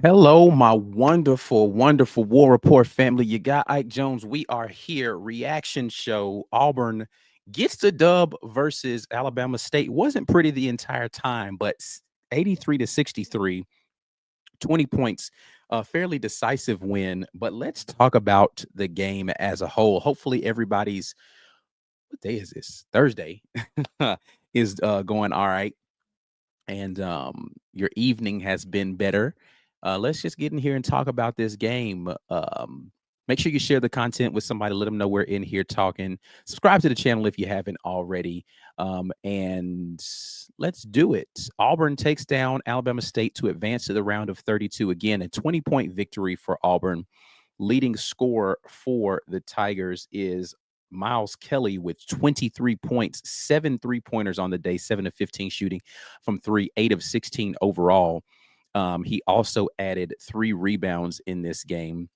Hello, my wonderful, wonderful War Report family. You got Ike Jones. We are here. Reaction show. Auburn gets the dub versus Alabama State. Wasn't pretty the entire time, but 83 to 63, 20 points. A fairly decisive win. But let's talk about the game as a whole. Hopefully, everybody's what day is this? Thursday is going all right, and your evening has been better. Let's just get in here and talk about this game. Make sure you share the content with somebody. Let them know we're in here talking. Subscribe to the channel if you haven't already. And let's do it. Auburn takes down Alabama State to advance to the round of 32. Again, a 20-point victory for Auburn. Leading scorer for the Tigers is Miles Kelly with 23 points, 7 3-pointers on the day, 7 of 15 shooting from three, 8 of 16 overall. He also added 3 rebounds in this game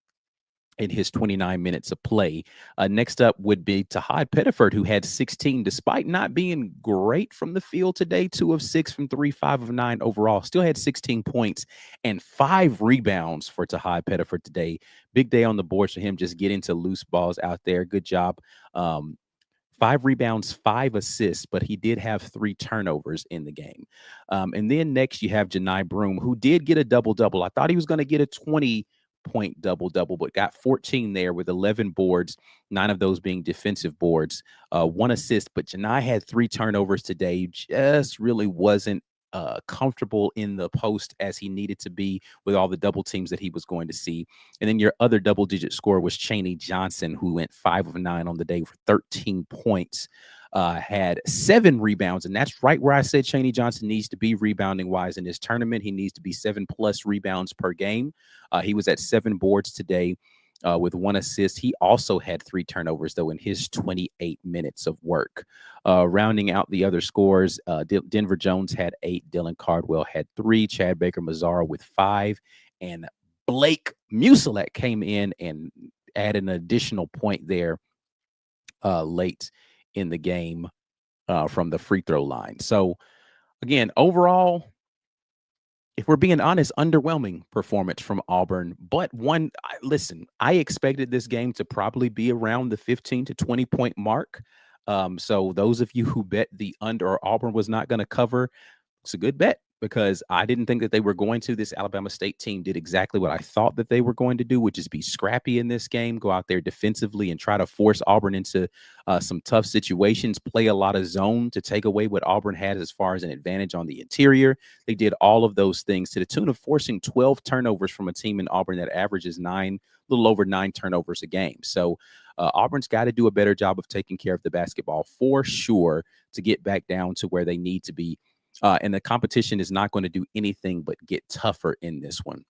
in his 29 minutes of play. Next up would be Tahad Pettiford, who had 16, despite not being great from the field today. 2 of 6 from three, 5 of 9 overall. Still had 16 points and 5 rebounds for Tahad Pettiford today. Big day on the boards for him, just getting to loose balls out there. Good job. 5 rebounds, 5 assists, but he did have 3 turnovers in the game. And then next you have Janai Broome, who did get a double-double. I thought he was going to get a 20-point double-double, but got 14 there with 11 boards, 9 of those being defensive boards, 1 assist. But Janai had 3 turnovers today. Just really wasn't comfortable in the post as he needed to be with all the double teams that he was going to see. And then your other double-digit scorer was Chaney Johnson, who went 5 of 9 on the day for 13 points. Had 7 rebounds, and that's right where I said Chaney Johnson needs to be rebounding wise in this tournament. He needs to be 7+ rebounds per game. He was at 7 boards today with 1 assist. He also had 3 turnovers, though, in his 28 minutes of work. Rounding out the other scores, Denver Jones had 8, Dylan Cardwell had 3, Chad Baker-Mazara with 5, and Blake Musilek came in and added an additional point there late in the game from the free throw line. So, again, overall, if we're being honest, underwhelming performance from Auburn. But listen, I expected this game to probably be around the 15 to 20 point mark. So those of you who bet the under or Auburn was not going to cover, it's a good bet because I didn't think that they were going to. This Alabama State team did exactly what I thought that they were going to do, which is be scrappy in this game, go out there defensively and try to force Auburn into some tough situations, play a lot of zone to take away what Auburn had as far as an advantage on the interior. They did all of those things to the tune of forcing 12 turnovers from a team in Auburn that averages a little over 9 turnovers a game. So Auburn's got to do a better job of taking care of the basketball for sure to get back down to where they need to be. And the competition is not going to do anything but get tougher in this one.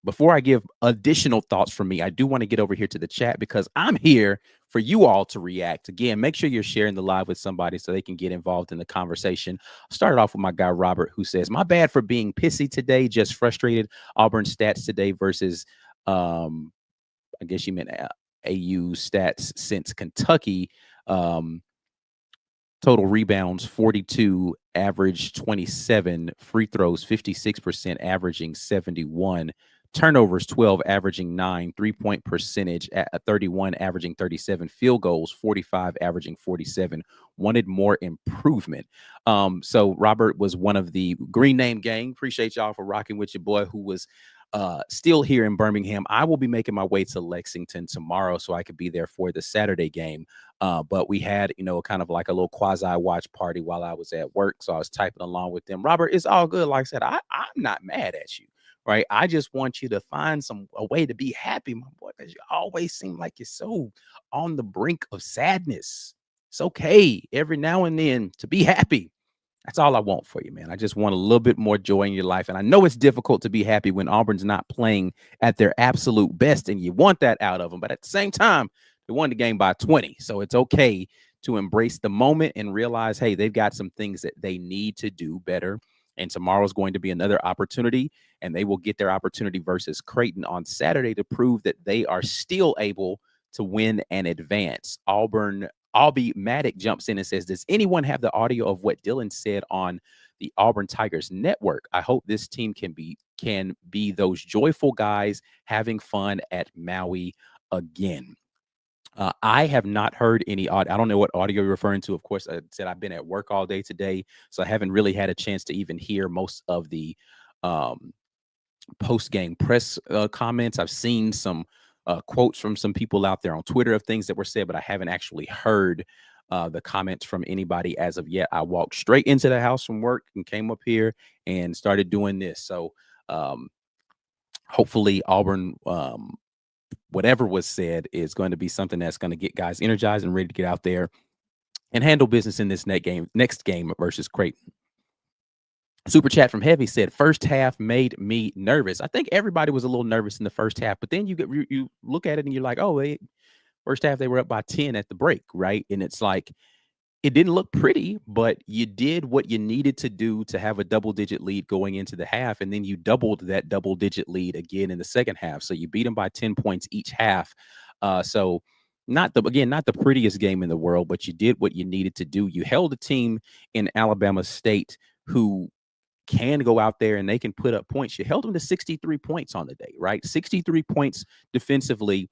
Before I give additional thoughts from me, I do want to get over here to the chat because I'm here for you all to react. Again, make sure you're sharing the live with somebody so they can get involved in the conversation. I started off with my guy, Robert, who says, my bad for being pissy today, just frustrated. Auburn stats today versus, I guess you meant AU stats since Kentucky. Total rebounds 42, average 27, free throws 56%, averaging 71, turnovers 12, averaging 9, 3-point percentage at 31, averaging 37, field goals 45, averaging 47. Wanted more improvement. So Robert was one of the Green Name Gang. Appreciate y'all for rocking with your boy who was still here in Birmingham. I will be making my way to Lexington tomorrow so I could be there for the Saturday game. But we had, kind of like a little quasi watch party while I was at work. So I was typing along with them. Robert, it's all good. Like I said, I'm not mad at you, right? I just want you to find a way to be happy, my boy, because you always seem like you're so on the brink of sadness. It's okay every now and then to be happy. That's all I want for you, man. I just want a little bit more joy in your life. And I know it's difficult to be happy when Auburn's not playing at their absolute best, and you want that out of them. But at the same time, they won the game by 20. So it's okay to embrace the moment and realize, hey, they've got some things that they need to do better. And tomorrow's going to be another opportunity, and they will get their opportunity versus Creighton on Saturday to prove that they are still able to win and advance. Auburn Albie Maddock jumps in and says, does anyone have the audio of what Dylan said on the Auburn Tigers network? I hope this team can be those joyful guys having fun at Maui again. I have not heard any audio. I don't know what audio you're referring to. Of course, I said I've been at work all day today, so I haven't really had a chance to even hear most of the um, post-game press comments. I've seen some quotes from some people out there on Twitter of things that were said, but I haven't actually heard the comments from anybody as of yet. I walked straight into the house from work and came up here and started doing this. So um, hopefully Auburn, whatever was said, is going to be something that's going to get guys energized and ready to get out there and handle business in this next game versus Creighton. Super chat from Heavy said, first half made me nervous. I think everybody was a little nervous in the first half, but then you look at it and you're like, oh, first half they were up by 10 at the break, right? And it's like, it didn't look pretty, but you did what you needed to do to have a double-digit lead going into the half, and then you doubled that double-digit lead again in the second half. So you beat them by 10 points each half. So not the prettiest game in the world, but you did what you needed to do. You held a team in Alabama State who can go out there and they can put up points. You held them to 63 points on the day, right? 63 points defensively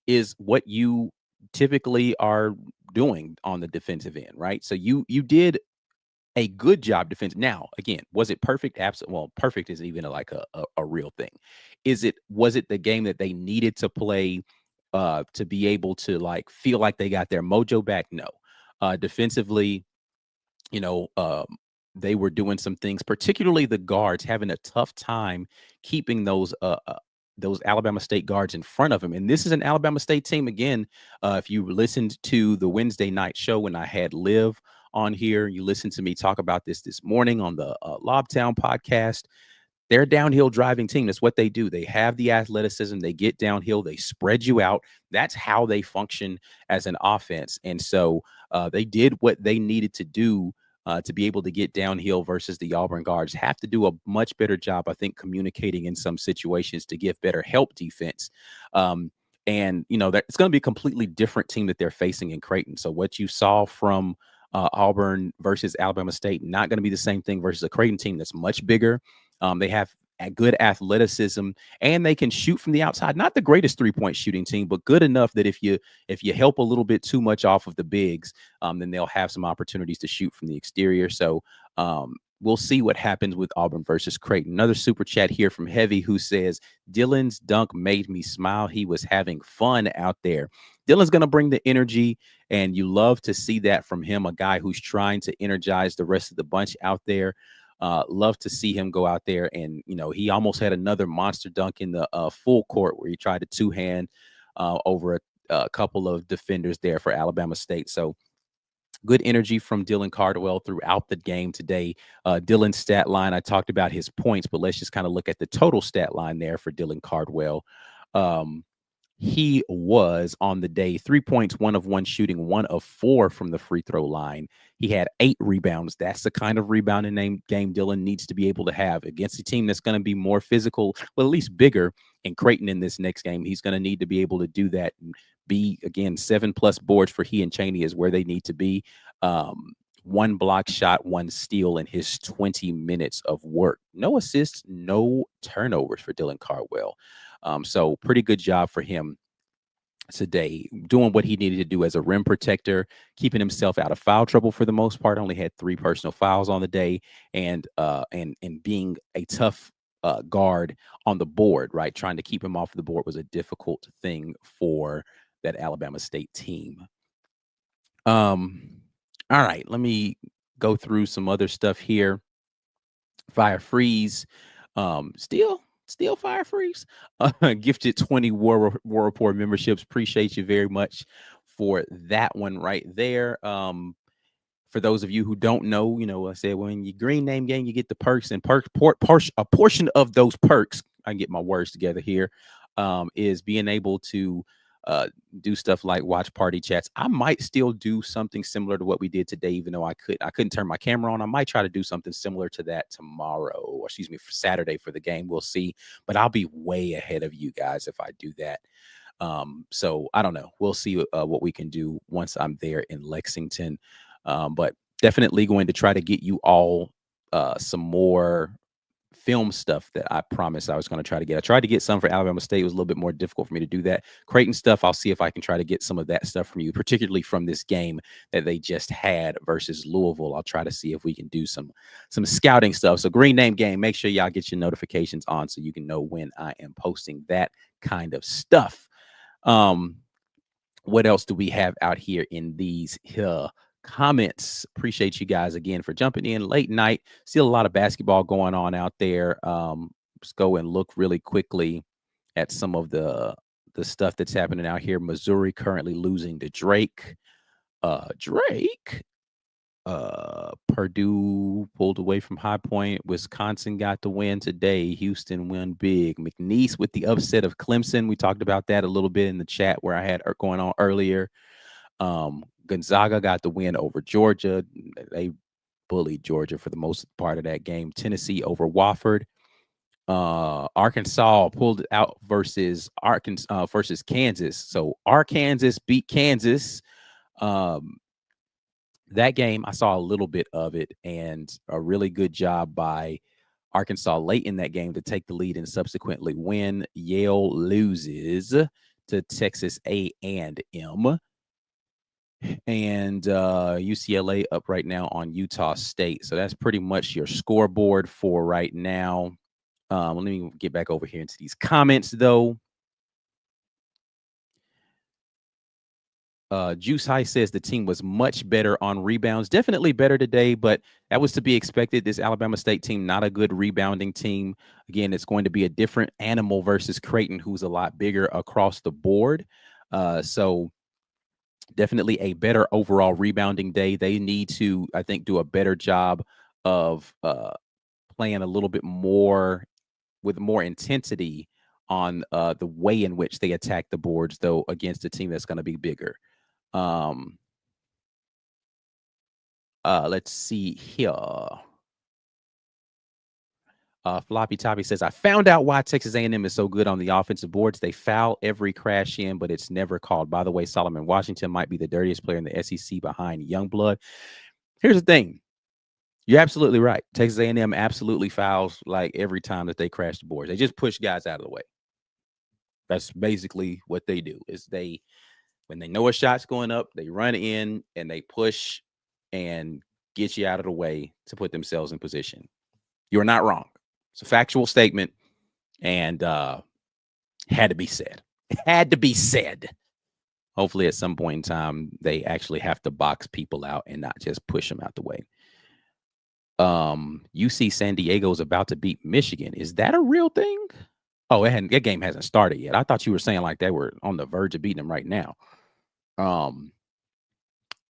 is what you typically are doing on the defensive end, right? So you did a good job defense. Now, again, was it perfect? Absolutely. Well, perfect isn't even a real thing. Was it the game that they needed to play to be able to like feel like they got their mojo back? No. Defensively, you know, they were doing some things, particularly the guards having a tough time keeping those Alabama State guards in front of him. And this is an Alabama State team. Again, if you listened to the Wednesday night show when I had Liv on here, you listened to me talk about this morning on the Lobtown podcast. They're a downhill driving team. That's what they do. They have the athleticism. They get downhill. They spread you out. That's how they function as an offense. And so they did what they needed to do to be able to get downhill versus the Auburn guards. Have to do a much better job, I think, communicating in some situations to give better help defense. And, you know, that it's going to be a completely different team that they're facing in Creighton. So what you saw from Auburn versus Alabama State, not going to be the same thing versus a Creighton team that's much bigger. They have a good athleticism and they can shoot from the outside. Not the greatest 3-point shooting team, but good enough that if you help a little bit too much off of the bigs, then they'll have some opportunities to shoot from the exterior. So we'll see what happens with Auburn versus Creighton. Another super chat here from Heavy who says, Dylan's dunk made me smile. He was having fun out there. Dylan's going to bring the energy, and you love to see that from him, a guy who's trying to energize the rest of the bunch out there. Love to see him go out there, and you know he almost had another monster dunk in the full court where he tried to two-hand over a couple of defenders there for Alabama State. So good energy from Dylan Cardwell throughout the game today. Dylan's stat line, I talked about his points, but let's just kind of look at the total stat line there for Dylan Cardwell. He was on the day 3 points, 1 of 1 shooting, 1 of 4 from the free throw line. He had 8 rebounds. That's the kind of rebounding game Dylan needs to be able to have against a team that's going to be more physical, well, at least bigger in Creighton in this next game. He's going to need to be able to do that and be, again, 7+ boards for he and Chaney is where they need to be. 1 block shot, 1 steal in his 20 minutes of work. No assists, no turnovers for Dylan Cardwell. So pretty good job for him today, doing what he needed to do as a rim protector, keeping himself out of foul trouble for the most part. Only had 3 personal fouls on the day, and being a tough guard on the board, right? Trying to keep him off the board was a difficult thing for that Alabama State team. All right, let me go through some other stuff here. Fire Freeze, still Fire Freeze, gifted 20 War Report memberships. Appreciate you very much for that one right there. For those of you who don't know, you know, I said when you green name game, you get the perks, and a portion of those perks, I can get my words together here, is being able to do stuff like watch party chats. I might still do something similar to what we did today, even though I couldn't turn my camera on. I might try to do something similar to that tomorrow, or for Saturday for the game. We'll see, but I'll be way ahead of you guys if I do that. So I don't know. We'll see what we can do once I'm there in Lexington. But definitely going to try to get you all some more film stuff that I promised I was going to try to get. I tried to get some for Alabama State. It was a little bit more difficult for me to do that. Creighton stuff, I'll see if I can try to get some of that stuff from you, particularly from this game that they just had versus Louisville. I'll try to see if we can do some scouting stuff. So Green Name Game, make sure y'all get your notifications on so you can know when I am posting that kind of stuff. What else do we have out here in these comments? Appreciate you guys again for jumping in late night. Still a lot of basketball going on out there. Let's go and look really quickly at some of the stuff that's happening out here. Missouri currently losing to Drake. Purdue pulled away from High Point. Wisconsin got the win today. Houston won big. McNeese with the upset of Clemson. We talked about that a little bit in the chat where I had going on earlier. Gonzaga got the win over Georgia. They bullied Georgia for the most part of that game. Tennessee over Wofford. Arkansas pulled it out versus Kansas. So Arkansas beat Kansas. That game, I saw a little bit of it, and a really good job by Arkansas late in that game to take the lead and subsequently win. Yale loses to Texas A&M. And UCLA up right now on Utah State. So that's pretty much your scoreboard for right now. Let me get back over here into these comments, though. Juice High says the team was much better on rebounds. Definitely better today, but that was to be expected. This Alabama State team, not a good rebounding team. Again, it's going to be a different animal versus Creighton, who's a lot bigger across the board. So definitely a better overall rebounding day. They need to, I think, do a better job of playing a little bit more with more intensity on the way in which they attack the boards, though, against a team that's going to be bigger. Let's see here. Floppy Toppy says, I found out why Texas A&M is so good on the offensive boards. They foul every crash in, but it's never called. By the way, Solomon Washington might be the dirtiest player in the SEC behind Youngblood. Here's the thing. You're absolutely right. Texas A&M absolutely fouls like every time that they crash the boards. They just push guys out of the way. That's basically what they do. Is when they know a shot's going up, they run in and they push and get you out of the way to put themselves in position. You're not wrong. It's a factual statement, and had to be said. It had to be said. Hopefully, at some point in time, they actually have to box people out and not just push them out the way. UC San Diego is about to beat Michigan. Is that a real thing? Oh, that game hasn't started yet. I thought you were saying like they were on the verge of beating them right now.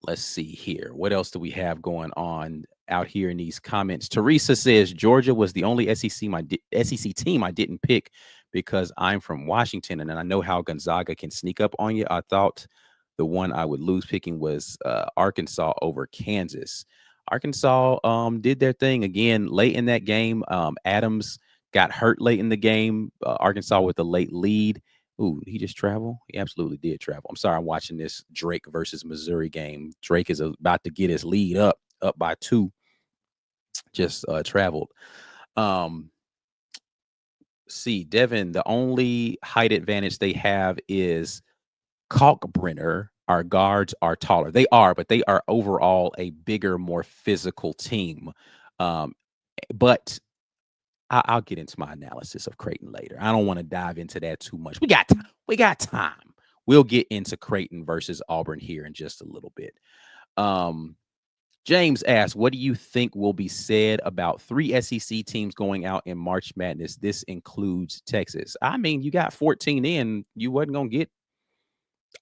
Let's see here. What else do we have going on out here in these comments? Teresa says Georgia was the only SEC team I didn't pick because I'm from Washington and I know how Gonzaga can sneak up on you. I thought the one I would lose picking was Arkansas over Kansas. Arkansas did their thing again late in that game. Adams got hurt late in the game. Arkansas with a late lead. Ooh, he just traveled? He absolutely did travel. I'm sorry, I'm watching this Drake versus Missouri game. Drake is about to get his lead up by 2. Just traveled. See, Devin, the only height advantage they have is Kalkbrenner. Our guards are taller. They are, but they are overall a bigger, more physical team. But I'll get into my analysis of Creighton later. I don't want to dive into that too much. We got time. We'll get into Creighton versus Auburn here in just a little bit. James asks, what do you think will be said about 3 SEC teams going out in March Madness? This includes Texas. I mean, you got 14 in. You wasn't going to get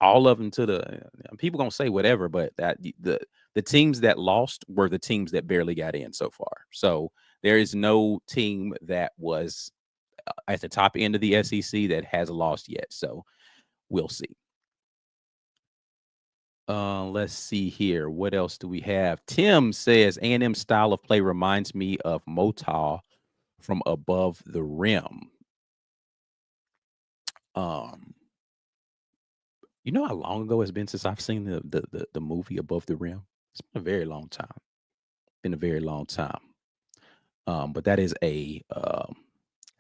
all of them to the people going to say whatever, but that the teams that lost were the teams that barely got in so far. So there is no team that was at the top end of the SEC that has lost yet. So we'll see. Let's see here. What else do we have? Tim says A&M style of play reminds me of Motah from above the rim. You know how long ago it's been since I've seen the movie Above the Rim? It's been a very long time. Been a very long time. But that is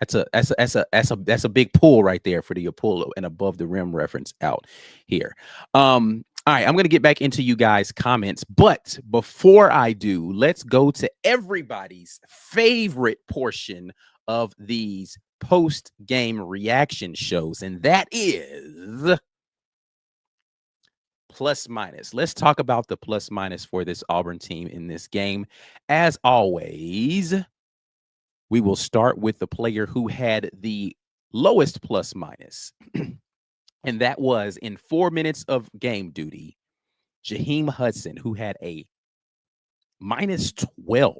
that's a big pull right there for the pull and above the rim reference out here. All right, I'm gonna get back into you guys' comments, but before I do, let's go to everybody's favorite portion of these post game reaction shows, and that is plus minus. Let's talk about the plus minus for this Auburn team in this game. As always, we will start with the player who had the lowest plus minus, and that was in 4 minutes of game duty, Jaheim Hudson, who had a minus 12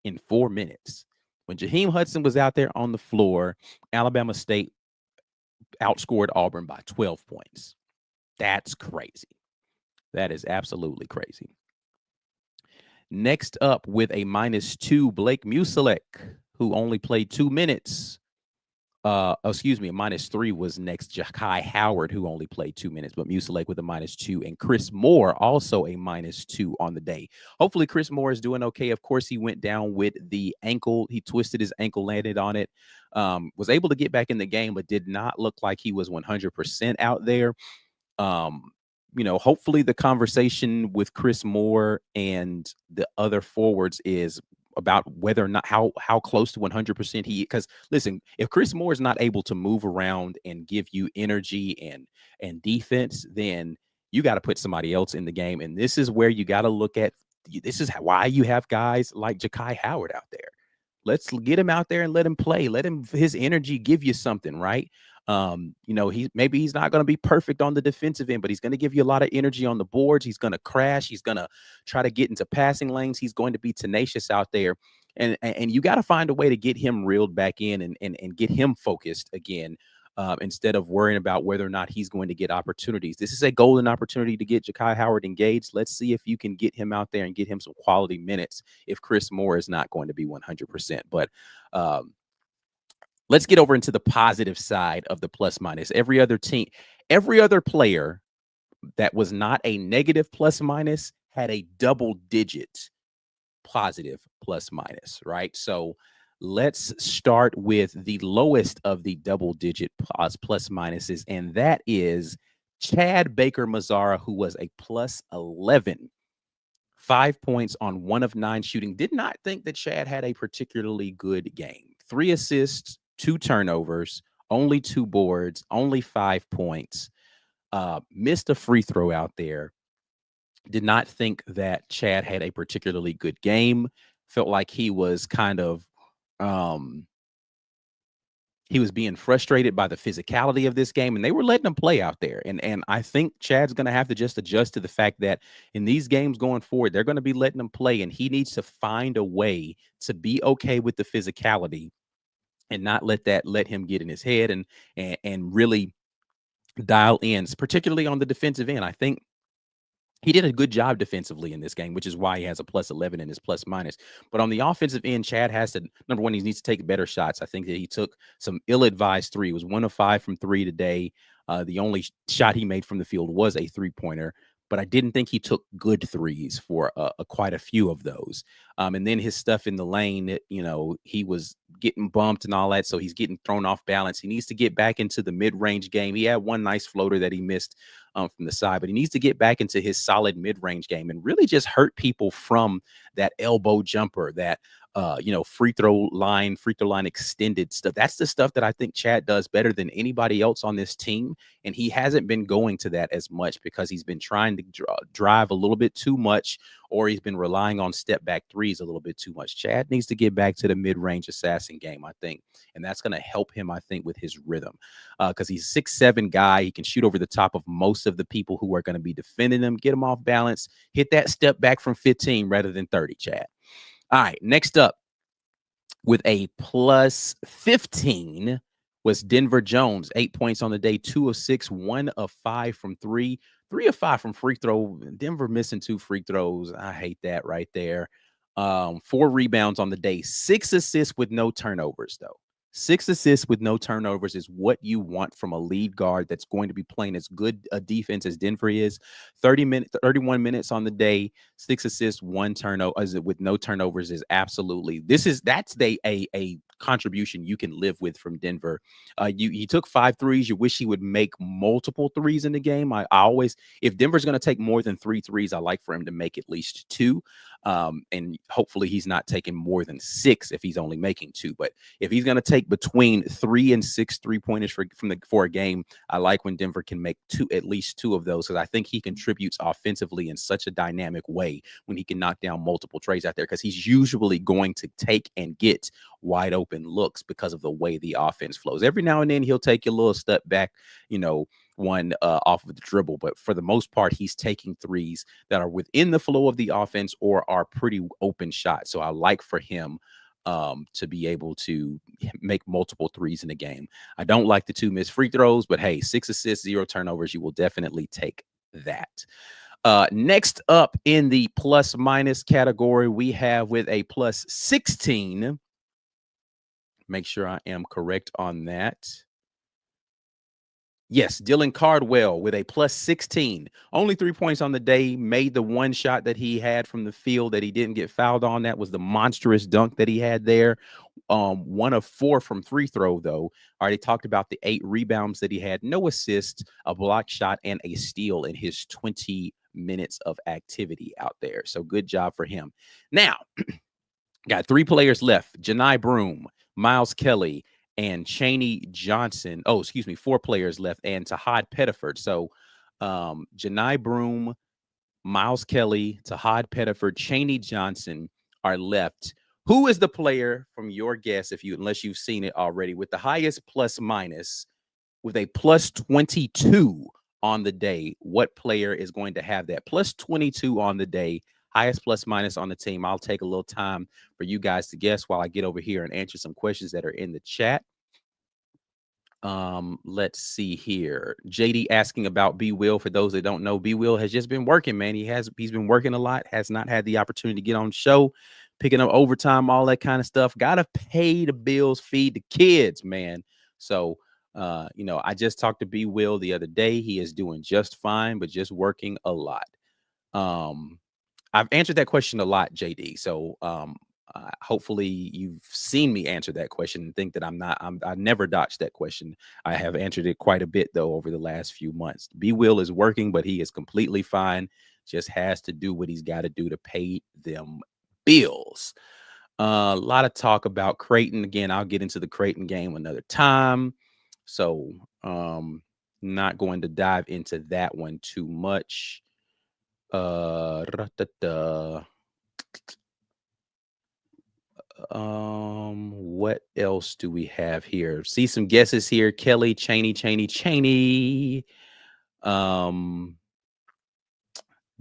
in 4 minutes. When Jaheim Hudson was out there on the floor, Alabama State outscored Auburn by 12 points. That's crazy. That is absolutely crazy. Next up with a -2, Blake Musilek, who only played 2 minutes. Excuse me, a -3 was next Ja'Kai Howard, who only played 2 minutes, but Musilek with a -2, and Chris Moore also a -2 on the day. Hopefully, Chris Moore is doing okay. Of course, he went down with the ankle. He twisted his ankle, landed on it, was able to get back in the game, but did not look like he was 100% out there. Hopefully the conversation with Chris Moore and the other forwards is about whether or not how close to 100% he, because listen, if Chris Moore is not able to move around and give you energy and defense, then you got to put somebody else in the game. And this is where you got to look at, this is why you have guys like Ja'Kai Howard out there. Let's get him out there and let him play. Let him, his energy give you something, right? He's not going to be perfect on the defensive end, but he's going to give you a lot of energy on the boards. He's going to crash. He's going to try to get into passing lanes. He's going to be tenacious out there. And you got to find a way to get him reeled back in and get him focused again, instead of worrying about whether or not he's going to get opportunities. This is a golden opportunity to get Ja'Kai Howard engaged. Let's see if you can get him out there and get him some quality minutes if Chris Moore is not going to be 100%. But let's get over into the positive side of the plus minus. Every other player that was not a negative plus minus had a double digit positive plus minus, right? So let's start with the lowest of the double digit plus minuses, and that is Chad Baker Mazzara, who was a plus 11. 5 points on 1 of 9 shooting. Did not think that Chad had a particularly good game. 3 assists, 2 turnovers, only 2 boards, only 5 points. Missed a free throw out there. Did not think that Chad had a particularly good game. Felt like he was kind of he was being frustrated by the physicality of this game, and they were letting him play out there. And I think Chad's going to have to just adjust to the fact that in these games going forward, they're going to be letting him play, and he needs to find a way to be okay with the physicality and not let him get in his head and really dial in, particularly on the defensive end. I think he did a good job defensively in this game, which is why he has a plus 11 in his plus minus. But on the offensive end, Chad has to, number one, he needs to take better shots. I think that he took some ill-advised 3. He was 1 of 5 from 3 today. The only shot he made from the field was a 3-pointer, but I didn't think he took good threes for quite a few of those. And then his stuff in the lane, he was getting bumped and all that, so he's getting thrown off balance. He needs to get back into the mid-range game. He had one nice floater that he missed from the side, but he needs to get back into his solid mid-range game and really just hurt people from that elbow jumper, that free throw line extended stuff. That's the stuff that I think Chad does better than anybody else on this team, and he hasn't been going to that as much because he's been trying to drive a little bit too much, or he's been relying on step back threes a little bit too much. Chad needs to get back to the mid-range assassin game, I think, and that's going to help him, I think, with his rhythm, because he's a 6'7" guy. He can shoot over the top of most of the people who are going to be defending him, get him off balance, hit that step back from 15 rather than 30, Chad. All right, next up with a plus 15 was Denver Jones. 8 points on the day, 2 of 6, 1 of 5 from 3, 3 of 5 from free throw. Denver missing 2 free throws. I hate that right there. 4 rebounds on the day, 6 assists with no turnovers, though. 6 assists with no turnovers is what you want from a lead guard that's going to be playing as good a defense as Denver is. 31 minutes on the day, 6 assists, 1 turnover with no turnovers is absolutely that's a contribution you can live with from Denver. He took 5 threes. You wish he would make multiple threes in the game. I always, if Denver's going to take more than 3 threes, I like for him to make at least 2. And hopefully he's not taking more than 6 if he's only making 2. But if he's going to take between 3 and 6 3-pointers for a game, I like when Denver can make at least 2 of those, because I think he contributes offensively in such a dynamic way when he can knock down multiple trades out there, because he's usually going to take and get wide open looks because of the way the offense flows. Every now and then he'll take a little step back, one off of the dribble, but for the most part, he's taking threes that are within the flow of the offense or are pretty open shots. So I like for him to be able to make multiple threes in a game. I don't like the 2 missed free throws, but hey, 6 assists, 0 turnovers, you will definitely take that. Next up in the plus minus category, we have with a plus 16. Make sure I am correct on that. Yes, Dylan Cardwell with a plus 16. Only 3 points on the day, made the 1 shot that he had from the field that he didn't get fouled on. That was the monstrous dunk that he had there. 1 of 4 from free throw, though. I already talked about the 8 rebounds that he had, no assist, a block shot, and a steal in his 20 minutes of activity out there. So good job for him. Now, got 3 players left: Janai Broome, Miles Kelly, and Chaney Johnson. 4 players left, and Tahad Pettiford. So Janai Broome, Miles Kelly, Tahad Pettiford, Chaney Johnson are left. Who is the player from your guess, unless you've seen it already, with the highest plus minus with a plus 22 on the day? What player is going to have that plus 22 on the day? Highest plus minus on the team. I'll take a little time for you guys to guess while I get over here and answer some questions that are in the chat. Let's see here. JD asking about B Will. For those that don't know, B Will has just been working, man. He's been working a lot, has not had the opportunity to get on the show, picking up overtime, all that kind of stuff. Gotta pay the bills, feed the kids, man. So I just talked to B Will the other day. He is doing just fine, but just working a lot. I've answered that question a lot, JD. So hopefully you've seen me answer that question and think that I never dodged that question. I have answered it quite a bit, though, over the last few months. B Will is working, but he is completely fine. Just has to do what he's got to do to pay them bills. A lot of talk about Creighton. Again, I'll get into the Creighton game another time. So not going to dive into that one too much. What else do we have here? See some guesses here. Kelly, Chaney.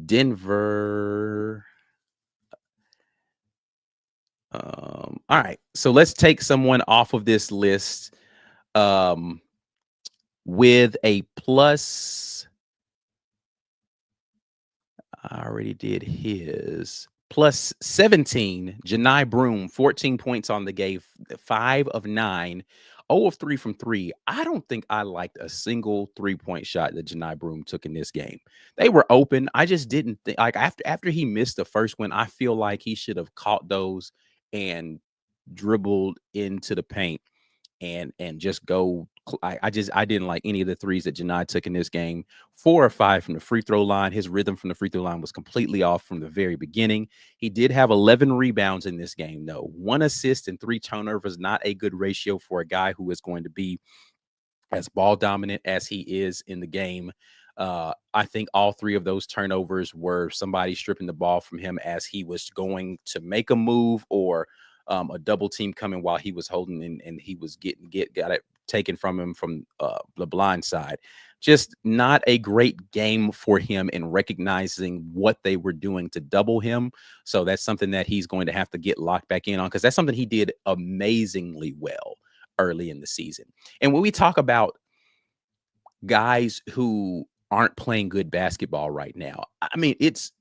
Denver. All right. So let's take someone off of this list with a plus. I already did his. Plus 17, Janai Broome, 14 points on the game, 5 of 9, 0 of 3 from 3. I don't think I liked a single 3-point shot that Janai Broome took in this game. They were open. I just didn't think, like, after he missed the first one, I feel like he should have caught those and dribbled into the paint and just go. I didn't like any of the threes that Janai took in this game. 4 or 5 from the free throw line. His rhythm from the free throw line was completely off from the very beginning. He did have 11 rebounds in this game, though. 1 assist and 3 turnovers, not a good ratio for a guy who is going to be as ball dominant as he is in the game. I think all 3 of those turnovers were somebody stripping the ball from him as he was going to make a move, or a double team coming while he was holding, and he was got it taken from him from the blind side. Just not a great game for him in recognizing what they were doing to double him. So that's something that he's going to have to get locked back in on, because that's something he did amazingly well early in the season. And when we talk about guys who aren't playing good basketball right now, I mean, it's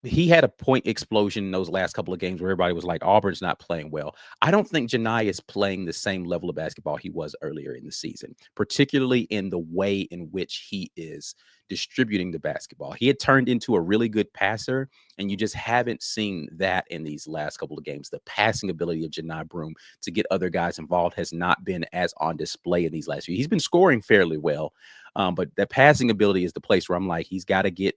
he had a point explosion in those last couple of games where everybody was like, Auburn's not playing well. I don't think Janai is playing the same level of basketball he was earlier in the season, particularly in the way in which he is distributing the basketball. He had turned into a really good passer, and you just haven't seen that in these last couple of games. The passing ability of Janai Broome to get other guys involved has not been as on display in these last few. He's been scoring fairly well, but the passing ability is the place where I'm like, he's got to get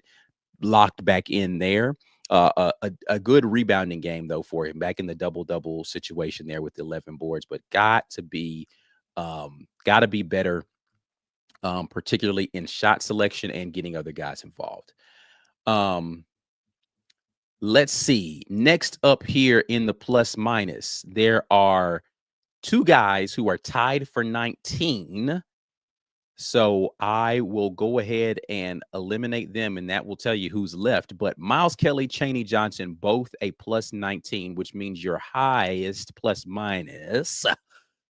locked back in there. A good rebounding game though for him, back in the double situation there with 11 boards, but got to be better, particularly in shot selection and getting other guys involved. Let's see. Next up here in the plus minus, there are two guys who are tied for 19. So I will go ahead and eliminate them, and that will tell you who's left. But Miles Kelly, Chaney Johnson, both a plus 19, which means your highest plus minus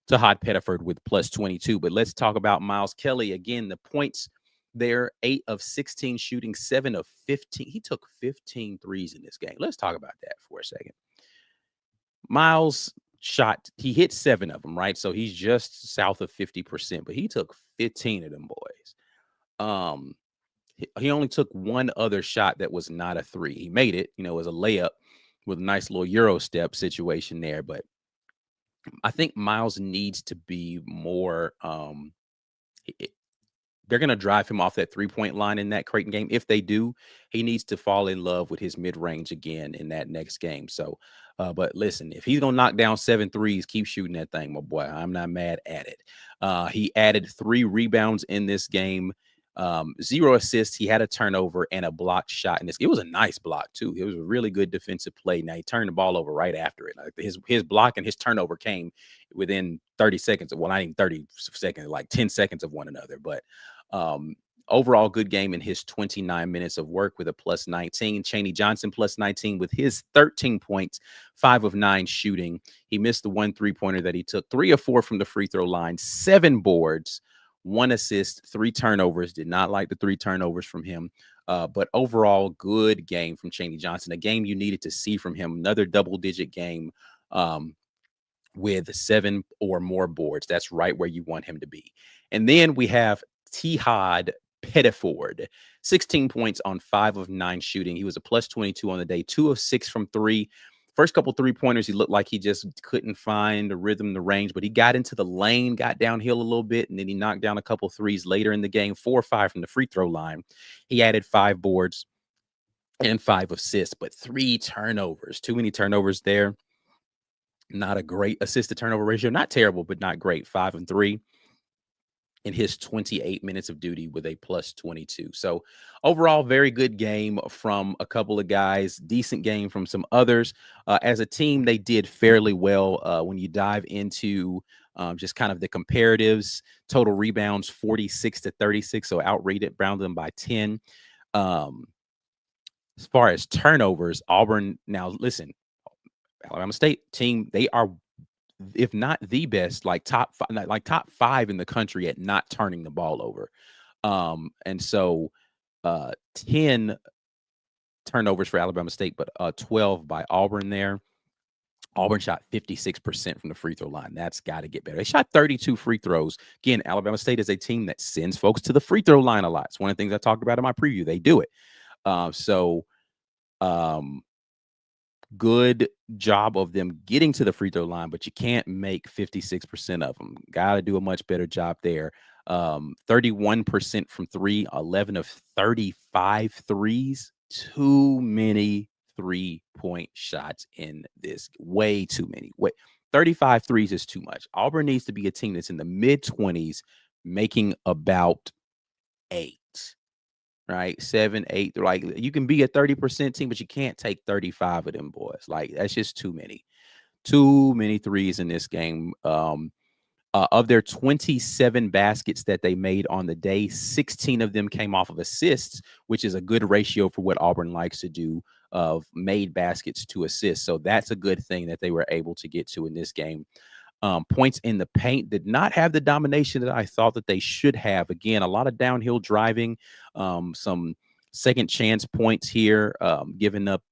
to Hot Pettiford with plus 22. But let's talk about Miles Kelly again. The points there, 8 of 16 shooting, 7 of 15. He took 15 threes in this game. Let's talk about that for a second. Miles he hit 7 of them, right? So he's just south of 50%, but he took 15 of them boys. He only took one other shot that was not a 3. He made it, as a layup with a nice little Euro step situation there. But I think Miles needs to be more, they're going to drive him off that 3-point line in that Creighton game. If they do, he needs to fall in love with his mid-range again in that next game. So, but listen, if he's going to knock down 7 threes, keep shooting that thing, my boy. I'm not mad at it. He added 3 rebounds in this game, 0 assists. He had a turnover and a blocked shot in this. It was a nice block too. It was a really good defensive play. Now he turned the ball over right after it. Like his block and his turnover came within 30 seconds. Well, not even 30 seconds, like 10 seconds of one another. But overall good game in his 29 minutes of work with a plus 19. Chaney Johnson plus 19 with his 13 points, 5 of 9 shooting. He missed the 1 3-pointer that he took, 3 of 4 from the free throw line, 7 boards, 1 assist, 3 turnovers. Did not like the 3 turnovers from him. But overall good game from Chaney Johnson, a game you needed to see from him. Another double-digit game with 7 or more boards. That's right where you want him to be. And then we have Hot Pettiford, 16 points on 5 of 9 shooting. He was a plus 22 on the day, 2 of 6 from 3. First couple 3-pointers, he looked like he just couldn't find the rhythm, the range, but he got into the lane, got downhill a little bit, and then he knocked down a couple threes later in the game, 4 or 5 from the free throw line. He added 5 boards and 5 assists, but 3 turnovers. Too many turnovers there. Not a great assist to turnover ratio. Not terrible, but not great. 5 and 3. In his 28 minutes of duty with a plus 22. So overall, very good game from a couple of guys, decent game from some others. As a team, they did fairly well. When you dive into just kind of the comparatives, total rebounds, 46 to 36. So outrated, rounded them by 10. As far as turnovers, Auburn, now listen, Alabama State team, they are, if not the best, like top 5 in the country at not turning the ball over. And so 10 turnovers for Alabama State, but 12 by Auburn there. Auburn shot 56% from the free throw line. That's got to get better. They shot 32 free throws. Again, Alabama State is a team that sends folks to the free throw line a lot. It's one of the things I talked about in my preview. They do it. Good job of them getting to the free throw line, but you can't make 56% of them. Got to do a much better job there. 31% from 3, 11 of 35 threes. Too many 3-point shots in this. Way too many. 35 threes is too much. Auburn needs to be a team that's in the mid-20s, making about 8. Right, 7, 8. Like you can be a 30% team, but you can't take 35 of them boys. Like that's just too many threes in this game. Of their 27 baskets that they made on the day, 16 of them came off of assists, which is a good ratio for what Auburn likes to do, of made baskets to assists. So that's a good thing that they were able to get to in this game. Points in the paint did not have the domination that I thought that they should have. Again, a lot of downhill driving, some second chance points here, giving up.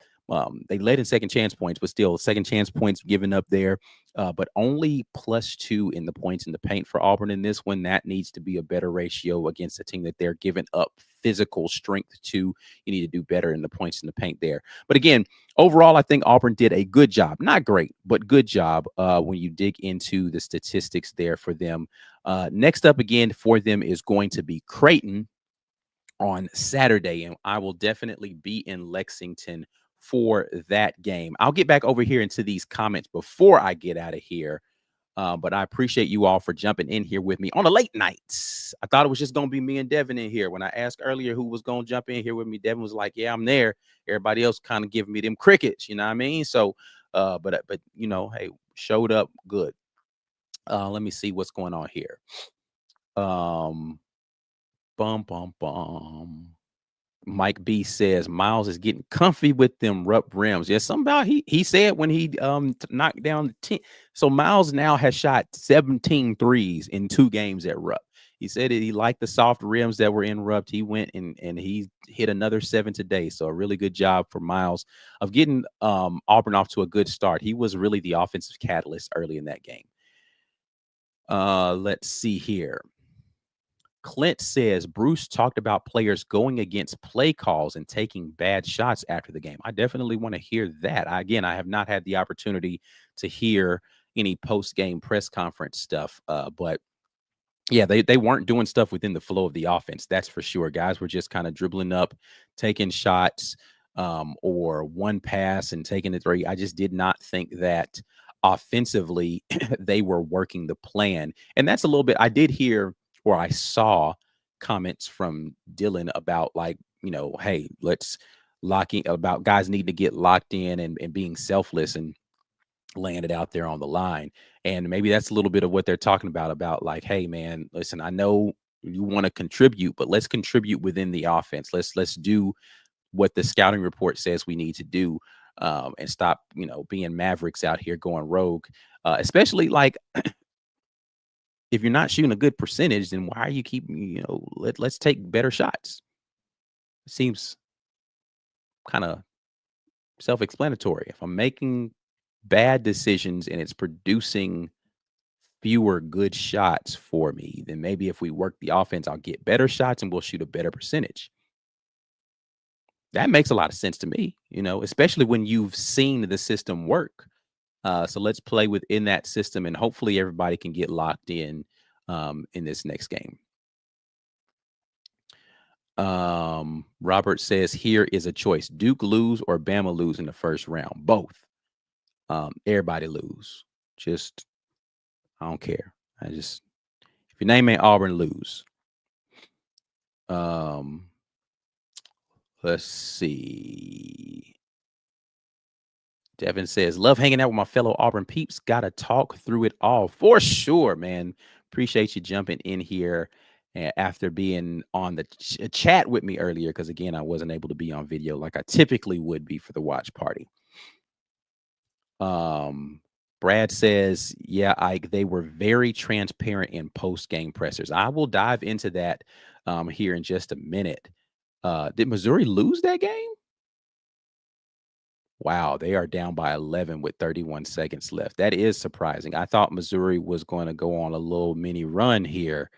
They led in second chance points, but still second chance points given up there. But only +2 in the points in the paint for Auburn in this one. That needs to be a better ratio against a team that they're giving up physical strength to. You need to do better in the points in the paint there. But again, overall, I think Auburn did a good job. Not great, but good job when you dig into the statistics there for them. Next up again for them is going to be Creighton on Saturday, and I will definitely be in Lexington for that game. I'll get back over here into these comments before I get out of here. But I appreciate you all for jumping in here with me on a late night. I thought it was just going to be me and Devin in here. When I asked earlier who was going to jump in here with me, Devin was like, yeah, I'm there. Everybody else kind of giving me them crickets, you know what I mean? So, but you know, hey, showed up good. Let me see what's going on here. Bum, bum, bum. Mike B says Miles is getting comfy with them Rupp rims. Yeah, somehow he said when he knocked down the 10. So Miles now has shot 17 threes in 2 games at Rupp. He said he liked the soft rims that were in Rupp. He went and he hit another 7 today. So a really good job for Miles of getting Auburn off to a good start. He was really the offensive catalyst early in that game. Let's see here. Clint says Bruce talked about players going against play calls and taking bad shots after the game. I definitely want to hear that. I have not had the opportunity to hear any post-game press conference stuff, but yeah, they weren't doing stuff within the flow of the offense. That's for sure. Guys were just kind of dribbling up, taking shots, or one pass and taking the 3. I just did not think that offensively they were working the plan. And that's a little bit I did hear, or I saw comments from Dylan about, like, you know, hey, let's about guys need to get locked in and being selfless and laying it out there on the line. And maybe that's a little bit of what they're talking about like, hey man, listen, I know you want to contribute, but let's contribute within the offense. Let's do what the scouting report says we need to do, and stop, you know, being mavericks out here going rogue. Especially like if you're not shooting a good percentage, then why are you keeping, you know, let's take better shots. It seems kind of self-explanatory. If I'm making bad decisions and it's producing fewer good shots for me, then maybe if we work the offense, I'll get better shots and we'll shoot a better percentage. That makes a lot of sense to me, you know, especially when you've seen the system work. So let's play within that system, and hopefully everybody can get locked in this next game. Robert says here is a choice: Duke lose or Bama lose in the first round. Both. Everybody lose. Just I don't care. If your name ain't Auburn, lose. Let's see. Devin says, love hanging out with my fellow Auburn peeps. Gotta talk through it all for sure, man. Appreciate you jumping in here after being on the chat with me earlier, because again, I wasn't able to be on video like I typically would be for the watch party. Brad says, yeah, Ike, they were very transparent in post-game pressers. I will dive into that here in just a minute. Did Missouri lose that game? Wow, they are down by 11 with 31 seconds left. That is surprising. I thought Missouri was going to go on a little mini run here.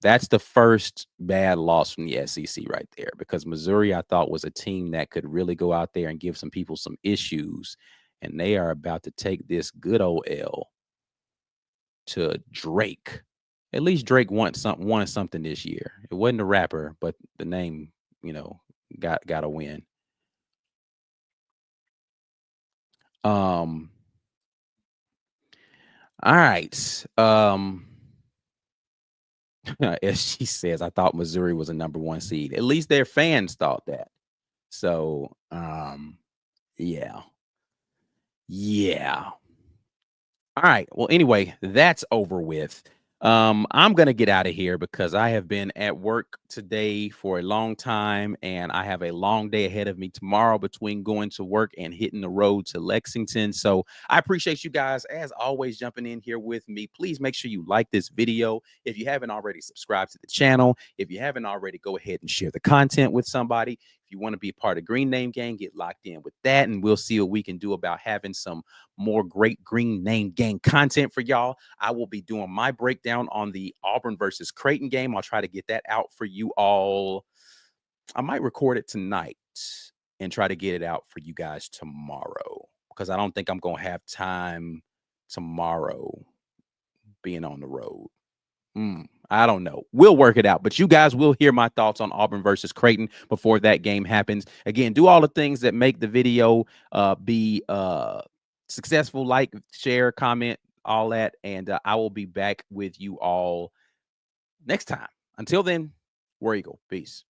That's the first bad loss from the SEC right there, because Missouri, I thought, was a team that could really go out there and give some people some issues, and they are about to take this good old L to Drake. At least Drake won something this year. It wasn't a rapper, but the name, you know, got a win. All right. As she says, I thought Missouri was a #1 seed. At least their fans thought that. So, yeah. Yeah. All right. Well, anyway, that's over with. I'm gonna get out of here because I have been at work today for a long time, and I have a long day ahead of me tomorrow between going to work and hitting the road to Lexington. So I appreciate you guys, as always, jumping in here with me. Please make sure you like this video. If you haven't already, subscribe to the channel. If you haven't already, go ahead and share the content with somebody. If you want to be a part of Green Name Gang, get locked in with that, and we'll see what we can do about having some more great Green Name Gang content for y'all. I will be doing my breakdown on the Auburn versus Creighton game. I'll try to get that out for you all. I might record it tonight and try to get it out for you guys tomorrow, because I don't think I'm going to have time tomorrow being on the road. I don't know. We'll work it out, but you guys will hear my thoughts on Auburn versus Creighton before that game happens. Again, do all the things that make the video be successful, like, share, comment, all that, and I will be back with you all next time. Until then, War Eagle. Peace.